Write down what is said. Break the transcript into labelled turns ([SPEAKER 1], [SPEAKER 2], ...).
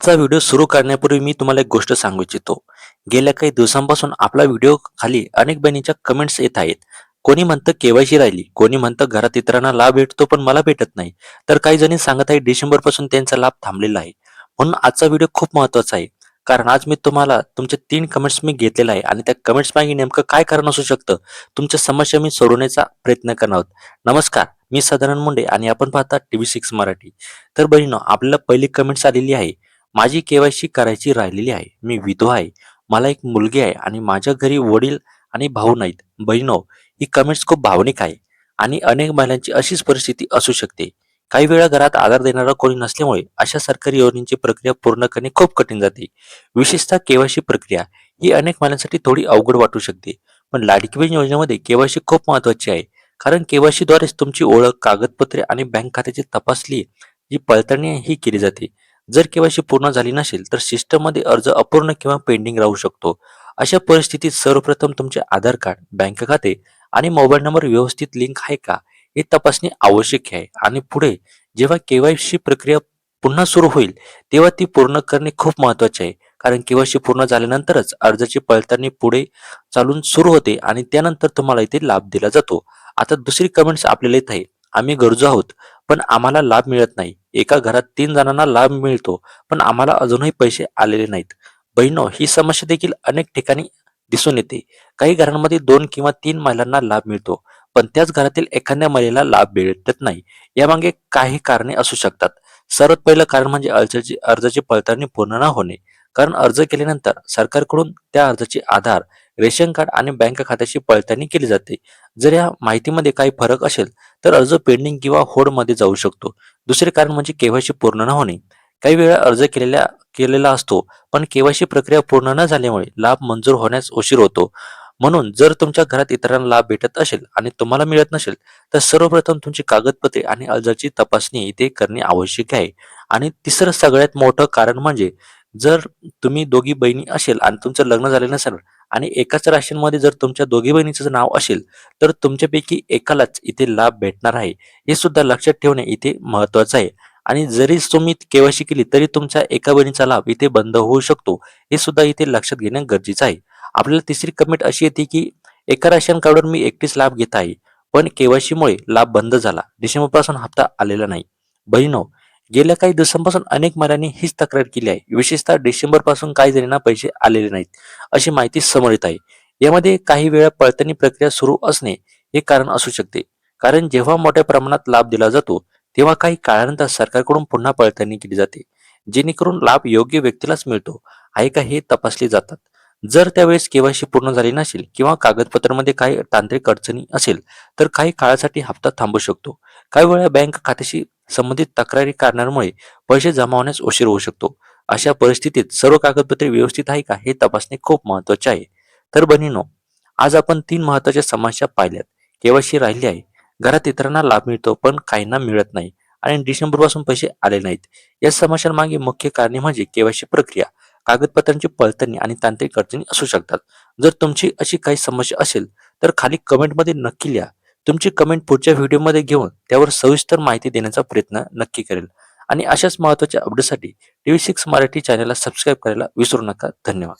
[SPEAKER 1] आजचा व्हिडिओ सुरू करण्यापूर्वी मी तुम्हाला एक गोष्ट सांगू इच्छितो. गेल्या काही दिवसांपासून आपला व्हिडिओ खाली अनेक बहिणींच्या कमेंट्स येत आहेत. कोणी म्हणतं केवायसी राहिली, कोणी म्हणतं घरात इतरांना लाभ भेटतो पण मला भेटत नाही. तर काही जणी सांगत आहे डिसेंबरपासून त्यांचा लाभ थांबलेला आहे. म्हणून आजचा व्हिडिओ खूप महत्त्वाचा आहे. कारण आज मी तुम्हाला तुमचे 3 कमेंट्स मी घेतलेले आहे आणि त्या कमेंट्स मागे नेमकं काय कारण असू शकतं, तुमच्या समस्या मी सोडवण्याचा प्रयत्न करणार आहोत. नमस्कार, मी सदानंद मुंडे आणि आपण पाहता TV6 मराठी. तर बहिणीनो, आपल्याला पहिली कमेंट्स आलेली आहे. माझी केवायसी करायची राहिलेली आहे. मी विधवा आहे. मला एक मुलगी आहे आणि माझ्या घरी वडील आणि भाऊ नाहीत. बहिणो, ही कमेंट्स खूप भावनिक आहे आणि अनेक महिलांची अशीच परिस्थिती असू शकते. काही वेळा घरात आधार देणारा कोणी नसल्यामुळे अशा सरकारी योजनेची प्रक्रिया पूर्ण करणे खूप कठीण जाते. विशेषतः केवायसी प्रक्रिया ही अनेक महिलांसाठी थोडी अवघड वाटू शकते. पण लाडकी बहीण योजनेमध्ये केवायसी खूप महत्त्वाची आहे. कारण केवायसीद्वारेच तुमची ओळख, कागदपत्रे आणि बँक खात्याची तपासणी जी पडताळणी ही केली जाते. जर केवायसी पूर्ण झाली नसेल तर सिस्टममध्ये अर्ज अपूर्ण किंवा पेंडिंग राहू शकतो. अशा परिस्थितीत सर्वप्रथम तुमचे आधार कार्ड, बँक खाते आणि मोबाईल नंबर व्यवस्थित लिंक आहे का हे तपासणे आवश्यक आहे. आणि पुढे जेव्हा केवायसी प्रक्रिया पुन्हा सुरू होईल तेव्हा ती पूर्ण करणे खूप महत्त्वाचे आहे. कारण केवायसी पूर्ण झाल्यानंतरच अर्जाची पडताळणी पुढे चालून सुरू होते आणि त्यानंतर तुम्हाला इथे लाभ दिला जातो. आता दुसरी कमेंट्स आपल्याला येत आहे. आम्ही गरजू आहोत पण आम्हाला लाभ मिळत नाही. एका घरात 3 जणांना लाभ मिळतो, पण आम्हाला अजूनही पैसे आलेले नाहीत. बहिणो, ही समस्या देखील अनेक ठिकाणी दिसून येते. काही घरांमध्ये 2 किंवा 3 महिलांना लाभ मिळतो, पण त्याच घरातील एखाद्या महिलेला लाभ भेटत नाही. यामागे काही कारणे असू शकतात. सर्वात पहिलं कारण म्हणजे अर्जाची पडताळणी पूर्ण न होणे. कारण अर्ज केल्यानंतर सरकारकडून त्या अर्जाचे आधार, रेशन कार्ड आणि बँक खात्याची पडताळणी केली जाते. जर या माहितीमध्ये काही फरक असेल, तर अर्ज पेंडिंग किंवा होल्डमध्ये जाऊ शकतो. दुसरे कारण म्हणजे केवायसी पूर्ण न होणे. काही वेळा अर्ज केलेला असतो, पण केवायसी प्रक्रिया पूर्ण न झाल्यामुळे लाभ मंजूर होण्यास उशीर होतो. म्हणून जर तुमच्या घरात इतरांना लाभ भेटत असेल आणि तुम्हाला मिळत नसेल, तर सर्वप्रथम तुमची कागदपत्रे आणि अर्जाची तपासणी इथे करणे आवश्यक आहे. आणि तिसरं सगळ्यात मोठं कारण म्हणजे जर तुम्ही दोघी बहिणी असेल आणि तुमचं लग्न झालेलं नसेल आणि एकाच राशीनमध्ये जर तुमच्या दोघी बहिणीचं नाव असेल, तर तुमच्यापैकी एकालाच इथे लाभ भेटणार आहे. हे सुद्धा लक्षात ठेवणे इथे महत्त्वाचं आहे. आणि जरीच तुम्ही केवायसी केली तरी तुमच्या एका बहिणीचा लाभ इथे बंद होऊ शकतो. हे सुद्धा इथे लक्षात घेणं गरजेचं आहे. आपल्याला तिसरी कमेंट अशी येते की एका राशन कार्डवर मी एकटीच लाभ घेत आहे. पण केवायसीमुळे लाभ बंद झाला. डिसेंबरपासून हप्ता आलेला नाही. बहिणो, गेल्या काही दिवसांपासून अनेक महिलांनी हीच तक्रार केली आहे. विशेषतः डिसेंबरपासून काही जणांना पैसे आलेले नाहीत, अशी माहिती समोर येत आहे. यामध्ये काही वेळा पडताळणी प्रक्रिया सुरू असणे हे कारण असू शकते. कारण जेव्हा मोठ्या प्रमाणात लाभ दिला जातो, तेव्हा काही काळानंतर सरकारकडून पुन्हा पडताळणी केली जाते, जेणेकरून लाभ योग्य व्यक्तीलाच मिळतो आहे का हे तपासले जातात. जर त्यावेळेस केवायसी पूर्ण झाली नसेल किंवा कागदपत्रामध्ये काही तांत्रिक अडचणी असेल, तर काही काळासाठी हप्ता थांबू शकतो. काही वेळा बँक खात्याशी संबंधित तक्रारी कारणांमुळे पैसे जमा होण्यास उशीर होऊ शकतो. अशा परिस्थितीत सर्व कागदपत्रे व्यवस्थित आहे का हे तपासणे खूप महत्त्वाचे आहे. तर बहिणींनो, आज आपण 3 महत्त्वाच्या समस्या पाहिल्यात. केवायसी राहिली आहे, घरात इतरांना लाभ मिळतो पण काहींना मिळत नाही आणि डिसेंबरपासून पैसे आले नाहीत. या समस्यांमागे मुख्य कारणे म्हणजे केवायसी प्रक्रिया, कागदपत्रांची पडताळणी आणि तांत्रिक अडचणी असू शकतात. जर तुमची अशी काही समस्या असेल, तर खाली कमेंटमध्ये नक्की लिहा. तुमची कमेंट पुढच्या व्हिडिओमध्ये घेऊन त्यावर सविस्तर माहिती देण्याचा प्रयत्न नक्की करेल. आणि अशाच महत्त्वाच्या अपडेटसाठी TV6 मराठी चॅनलला सबस्क्राईब करायला विसरू नका. धन्यवाद.